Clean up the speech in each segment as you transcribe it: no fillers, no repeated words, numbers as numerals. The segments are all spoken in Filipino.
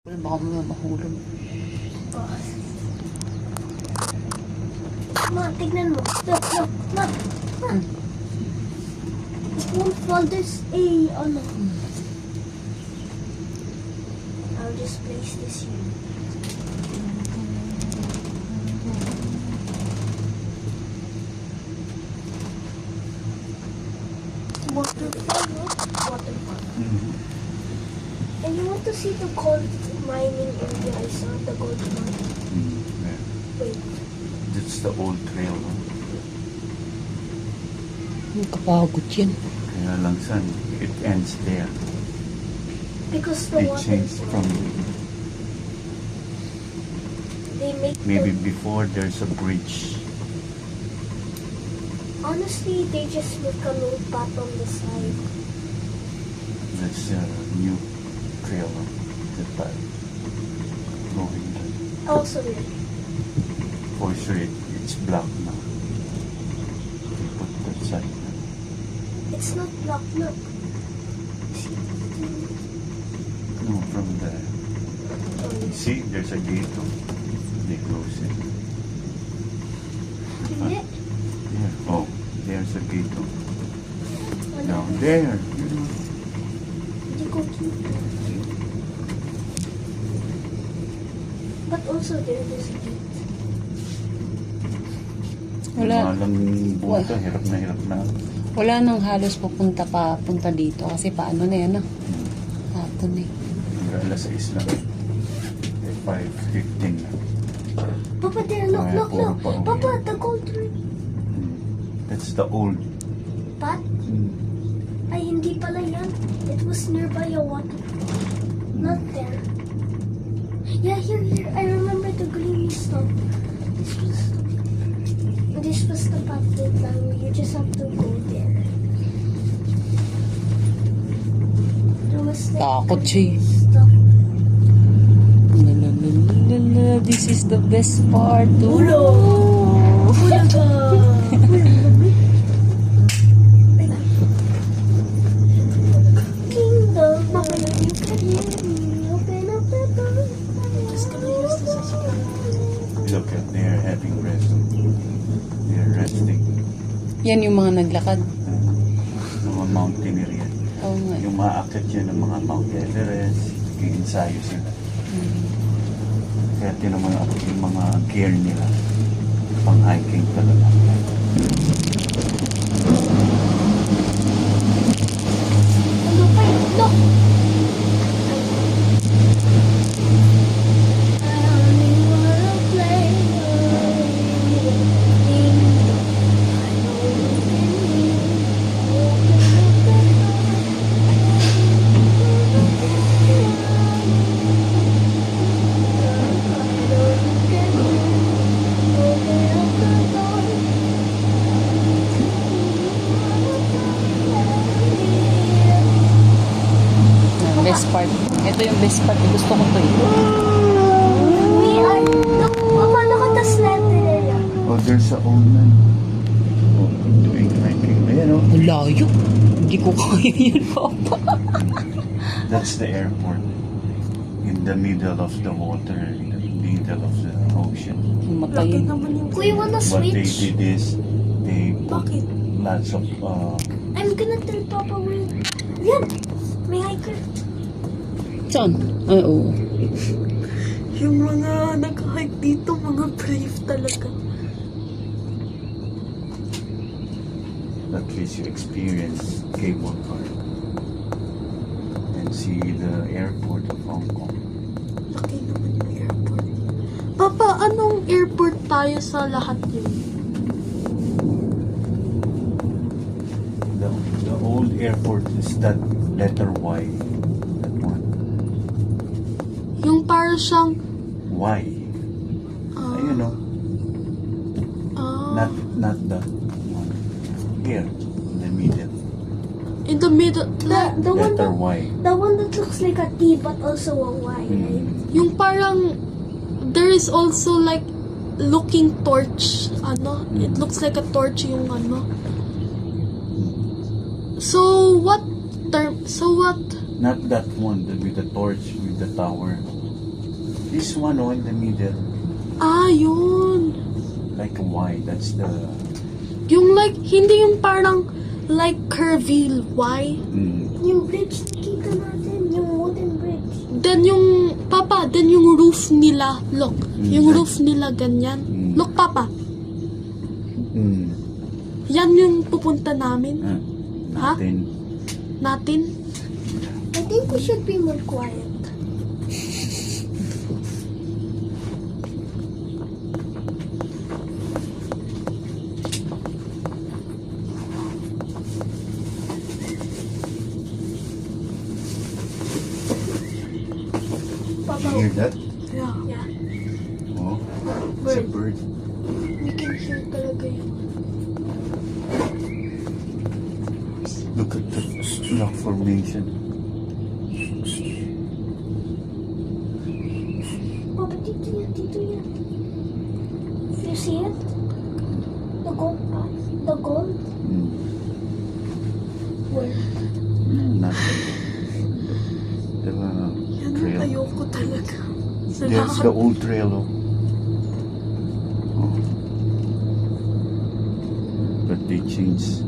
Baka mga mahulog. Ma, tignan mo. Look, look, ma. Ma. It won't fall. There's a, ano. I'll just place this here. Waterfall, no? Waterfall. And you want to see the gold mining area I saw, the gold mine. Yeah. Wait. That's the old trail. No? Kapagod yan. Kaya lang san, it ends there. Because the They water changed from they make maybe the, before there's a bridge. honestly they just make a new path on the side. That's a new trail. No? The path going there. Also there. For sure it's black now. They put that side. No? It's not block, look. See? No, from the see there's a gate. No? They close it. Hindi. Yeah. Oh, there's a gate. No? Wala. Down there. You know. Hindi ko kita. But also there's a gate. Wala. Walang buto, hirap na. Wala nang halos punta dito. Kasi paano na yan, no? Ato na eh. Hanggang alas 6 lang. 5:15 na. Papa, there, look, Kaya look, puro look. pa uwi. Papa, the gold ring. That's the old. Path? Ay, hindi pala yan. It was nearby a waterfall. Not there. Yeah, here. I remember the green stuff. This was the path that you just have to go there. There was like Takot siya eh. stuff. Lalalala, this is the best part. Ulo! Ulaga! Kingdom, open up the door. Just gonna use this as a Look at they're having rest. They're resting. Yan yung mga naglakad. Mga mountaineer yan. Oo nga. Yung maakit yan ng mga Mount Everest. Nag-ensayo sila. Kaya tinamang ako yung mga gear nila. Pang hiking talaga. Ano pa yun? Look! Best part. Ito yung best part. Gusto ko to eh. We are, look, Papa, look at the sled area. Oh, there's a old man. Oh, doing hiking. Ayan oh. Layo. Hindi ko kaya yun, Papa. That's the airport. In the middle of the water. In the middle of the ocean. Matayin. We wanna What they switch? did is they put Bakit? lots of I'm gonna tell Papa where. Yan! May hiker. Saan? Ay, oo. Yung mga nag-hike dito, mga brave talaga. at least you experience cable car and see the airport of Hong Kong. Laki naman yung airport. Papa, anong airport tayo sa lahat yun? The old airport is that letter Y. That one. Yung para siyang... Y. You know, ah, not that one. Here, in the middle. in the middle. The one Letter that, Y. the one that looks like a T but also a Y, right? Yung parang... There is also like looking torch. Ano? It looks like a torch yung ano. So what term? So what? Not that one with the torch with the tower. This one, oh, in the middle, Ah, yun. like a Y, that's the... Yung like, hindi yung parang like curvy Y. Yung bridge, kita natin. Yung wooden bridge. Then yung, Papa, then yung roof nila, look. Yung Mm. roof nila ganyan. Mm. Look, Papa. Yan yung pupunta namin. Ha? Natin. Natin. I think we should be more quiet. You hear that? Yeah. Yeah. Oh, it's a bird. We can hear talaga yun. Look at the rock formation. Papa, dito yan, dito yan. You see it? The gold path. The gold? Where? Nothing. The Yan ang trail. ayoko talaga. There's the old trail. Oh. But they changed.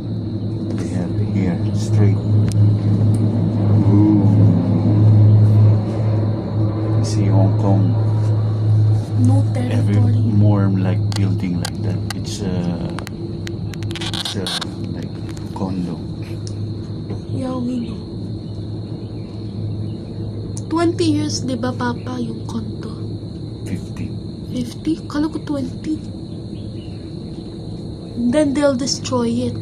They have here straight. Ooh. You see Hong Kong. No Every territory. more like building like that. It's like condo. Yeah, we know. 20 years, di ba, Papa, yung condo? 50. 50? Kala ko 20. Then they'll destroy it.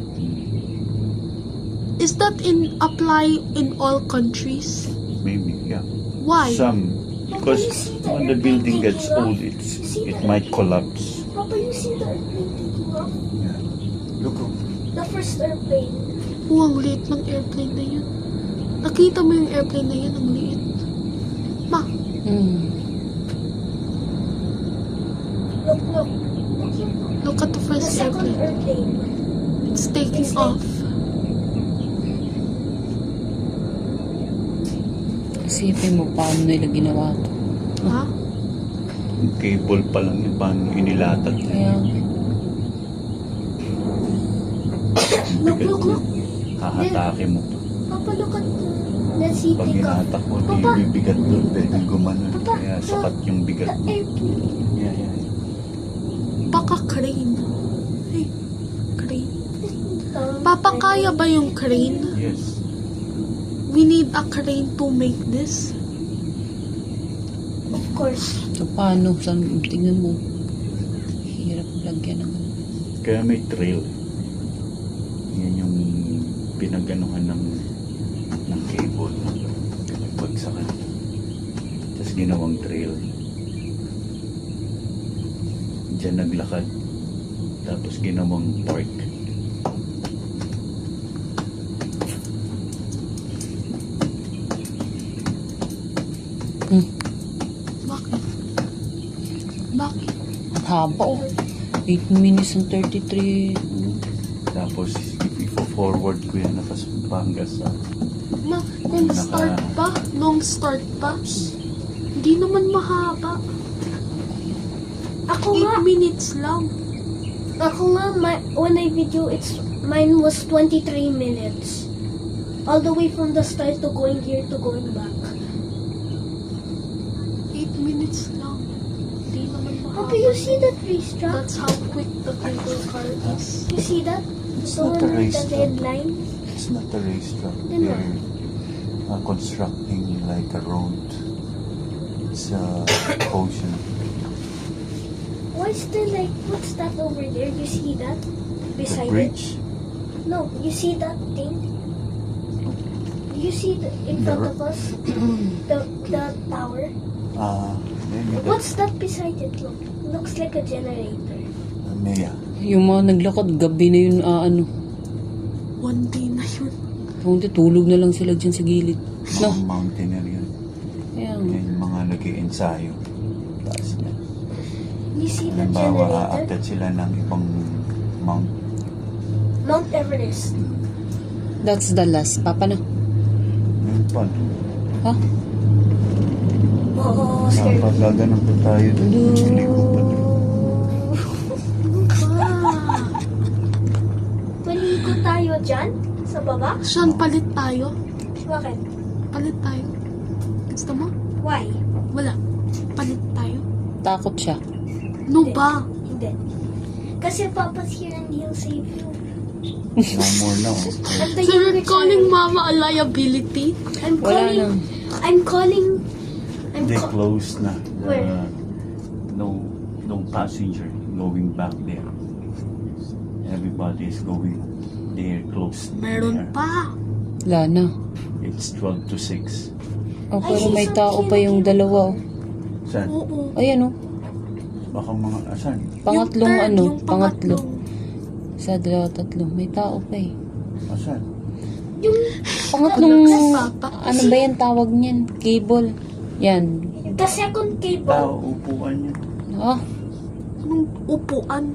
Is that apply in all countries? Maybe, yeah. Why? Some, because when the building gets old, it might collapse. Papa, you see the airplane taking off? Yeah. Look, The first airplane. Oh, ang liit ng airplane na yun. Nakita mo yung airplane na yun, ang liit. Ma, Look, look. Look here. look at the The first second airplane. airplane. It's taking It's off. Isipin mo paano nila ginawa to. Ha? yung cable pa lang yung paano inilatag. Kaya, Look, look, look. Hahatake mo. Papa, look at the city Pag hinatak mo, di Papa. bibigat doon. Pwedeng gumanon. Papa, Kaya sapat yung bigat The mo. airplane. Yeah. Baka crane. Ay, crane. Um, Papa, kaya ba yung crane? Yes. We need a crane to make this. Of course. so paano? Saan, tingnan mo. Hirap lagyan ng... Kaya may trail. Yan yung pinaganuhan ng cable. Pinagbagsakan. Tapos ginawang trail. Diyan naglakad. Tapos ginawang park. Bakit? Bakit? Ang haba oh. 8 minutes and 33. Tapos i-forward ko yan na Pampangas sa Ma, nung start pa? Nung start pa? Hindi naman mahaba. Ako nga, 8 minutes lang. when I video, mine was 23 minutes. All the way from the start to going here to going back. 8 minutes lang. Hindi naman mahaba. Papa, you see that racetrack? That's how quick the cable car is. You see that? It's The not one a with the racetrack. red line? It's not a racetrack. Then what? They're constructing like a road. It's a ocean. Why is there like, what's that over there? You see that? The Beside bridge. it? No, you see that thing? You see in front of us? the tower? Maybe What's that beside it? Looks like a generator. Maya. Yung mga naglakad, gabi na yun, ano. One day na yun. Kung tulog na lang sila dyan sa gilid. Mga No. mountaineer yan. Kaya, Yan yung mga nag-i-ensayo. Taas na. You see the Halimbawa, generator? aakyat sila ng ibang mount. Mount Everest. that's the last. Papa na. Yun pa. Ha? Oh, scared. Dapat gaganap pa tayo doon. Ah, Maligo tayo dyan? Sa baba? Sean, palit tayo. Bakit? Palit tayo. Gusto mo? Why? Wala. Palit tayo. Takot siya. No ba? Hindi. Kasi Papa's here and he'll save you. No more now. I'm the So you're younger calling child. Mama a liability? I'm Wala calling. na. I'm calling. I'm They ca- closed na. Where? No passenger going back there. Everybody is going there close. Meron there. pa. Wala na. It's 12 to 6. Oh, pero may tao pa yung dalawa. Oh. Saan? Oo. Ayan oh. Baka mga asan? Pangatlong Yung third, ano? yung Pangatlo. pangatlong. Sa dalawa, tatlo. May tao pa eh. Asan? yung Pangatlong, Papa. ano ba yan tawag niyan? Cable. Yan. the second cable. Tao, upuan niya. Ah, Anong upuan?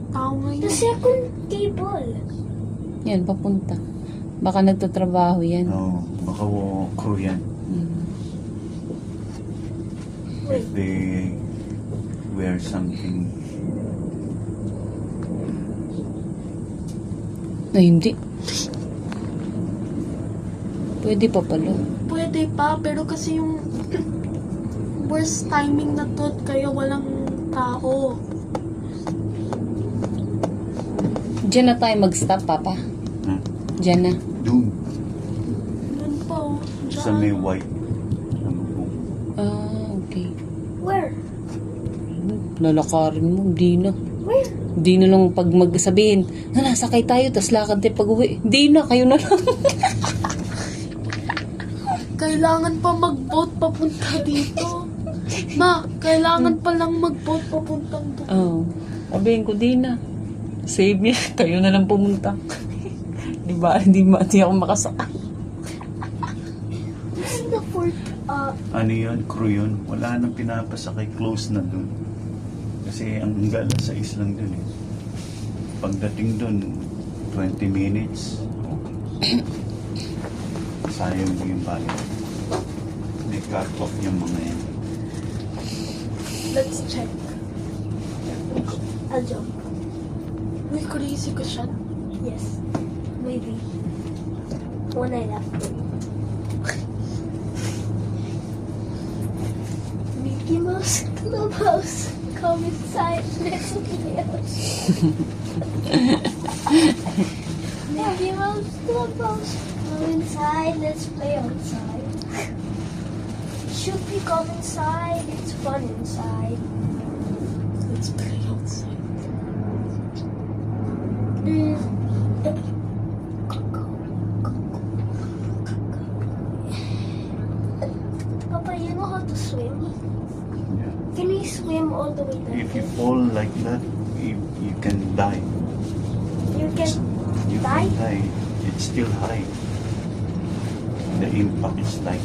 Tao The ngayon. second cable. yan, papunta. Baka nagtatrabaho yan. No, baka crew yan. Hmm. If they wear something. Ay, hindi. Pwede pa pala. Pwede pa, pero kasi yung worst timing na to, kaya walang tao. Diyan na tayo mag-stop, Papa. Ha? Diyan na. Doon. Doon pa, oh. Sa Diyan. may white. Ano po? Ah, okay. Where? Lalakarin mo, hindi na. Where? Hindi na lang pag magsabihin, na nasakay tayo, tas lakad tayo pag uwi. Hindi na, kayo na lang. Kailangan pa mag-boat papunta dito. Ma, kailangan pa lang mag-boat papuntang doon. Oo. Sabihin ko, di na. Save me, kayo na lang pumunta. Di ba? Hindi ako makasakay. This is the fourth. Ano yun? Crew yun? Wala nang pinapasakay. Close na dun. Kasi ang gala sa islang dun eh. Pagdating dun, 20 minutes. Sayang mo yung bayad. May cut off yung mga yan. Let's check. I'll jump. Uy, crazy ka siya. Yes. Maybe. When I left. Mickey Mouse Clubhouse. Come inside. Let's play outside. Mickey Mouse Clubhouse. Come inside. Let's play outside. Should we come inside? It's fun inside. Let's play outside. Papa, you know how to swim? Yeah. Can we swim all the way down? If you fall like that, you can die. You can You die? can die. It's still high. The impact is like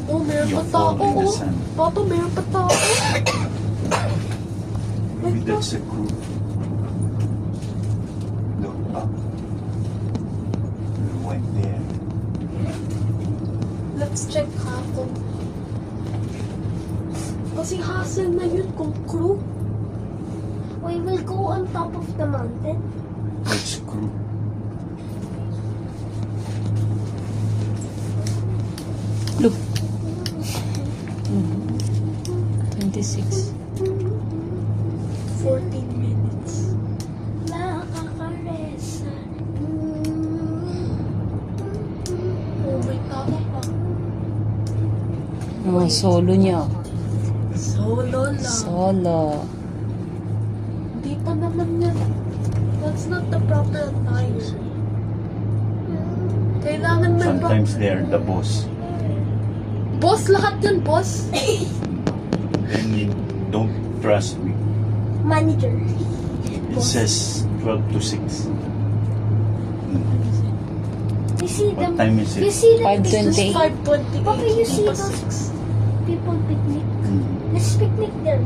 Oh, meron you pa tao. fall in the Oh, sand. Papa, meron pa tao. Maybe that's a crew. Look up. Right there. Let's check hapon. Kasi hassle na yun kung crew. We will go on top of the mountain. That's crew. Look. 26. 14 minutes. Nakakaresa. Oh, may tao pa. Oh, solo niya. Solo lang. Solo. Hindi pa naman yan. That's not the proper attire. Kailangan may Sometimes they're the boss. Boss, lahat yan, boss. Then you don't trust me. Manager. It says 12 to 6. You see What them. time is You it? see them. 5:20. 5:28. Papa, you see hindi pa those 6. people picnic. Mm. Let's picnic there.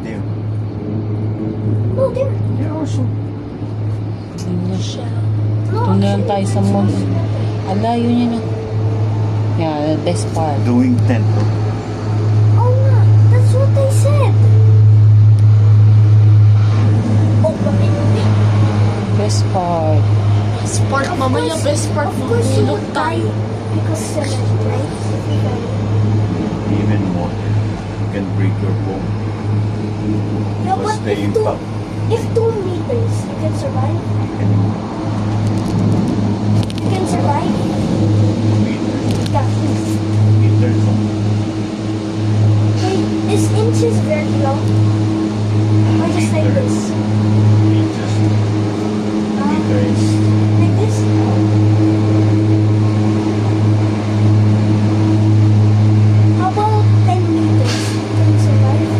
There. No, there. There also. Yun na. No, Doon na lang actually, tayo sa that's mall. not there. Alayo niya na. Yeah, the best part. Doing 10 to. Oh nga, that's what I said. Oh, bakit hindi? Best part. Best part, mamaya best part, Of course you mahulog would die tayo. because cement, right? If you die. Even more. You can break your bone. Yeah, Because but the impact. if 2 meters, you can survive. You can survive. Meters. Yeah, please. Meters. Wait, is inches very long? Or just like Meters. this? Meters. Meters. Like this? How about 10 meters? Can you survive?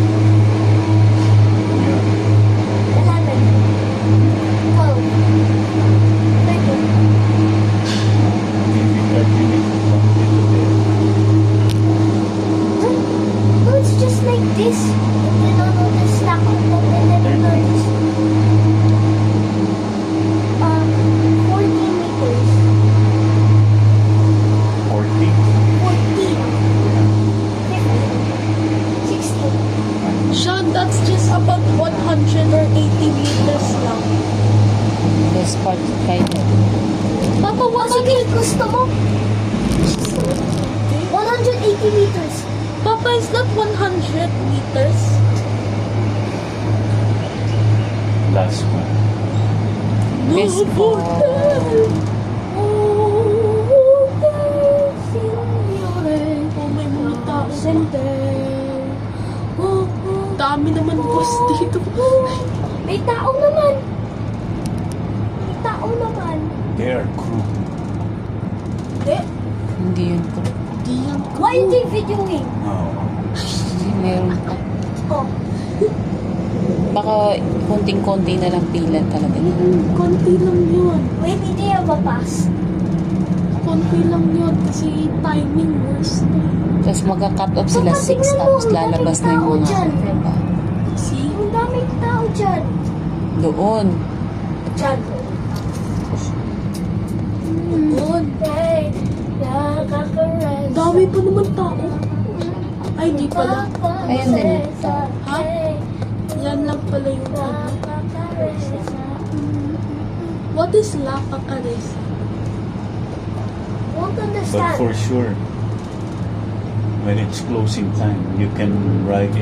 Yeah. 11, 12, 13. Maybe 30 meters from here to there. No, it's just like this. And then on this stack on top, and then on this. 14 meters. 40. 14. 15. 16. Sean, that's just about 180 meters lang. Best part kind of. Papa, Sige, gusto mo? 180 meters. Papa, is that 100 meters? Last one. Best part. Oh, may mga tao. Dami naman boss dito. May tao naman. May tao naman. They are crew. Eh, Hindi yun po. Di yan. why are they videoing? Oh. Hindi, meron pa. Oh, Baka konting-konti na lang pila talaga. Konti lang yun. maybe they have a pass. Konti lang yun. Kasi timing worse na. Tapos magka-cut off sila Papa, 6 tingnan mo, tapos ang lalabas na daming yung mga tao dyan. diba? See? Ang daming tao dyan. Doon. Dyan. Doon. Hey, nakaka-rest. Dami pa naman tao. Ay, di pala. Ayun din. Ha? Yan lang pala yung ano. What is La Pacaresa? Won't But understand. for sure, when it's closing time, you can ride in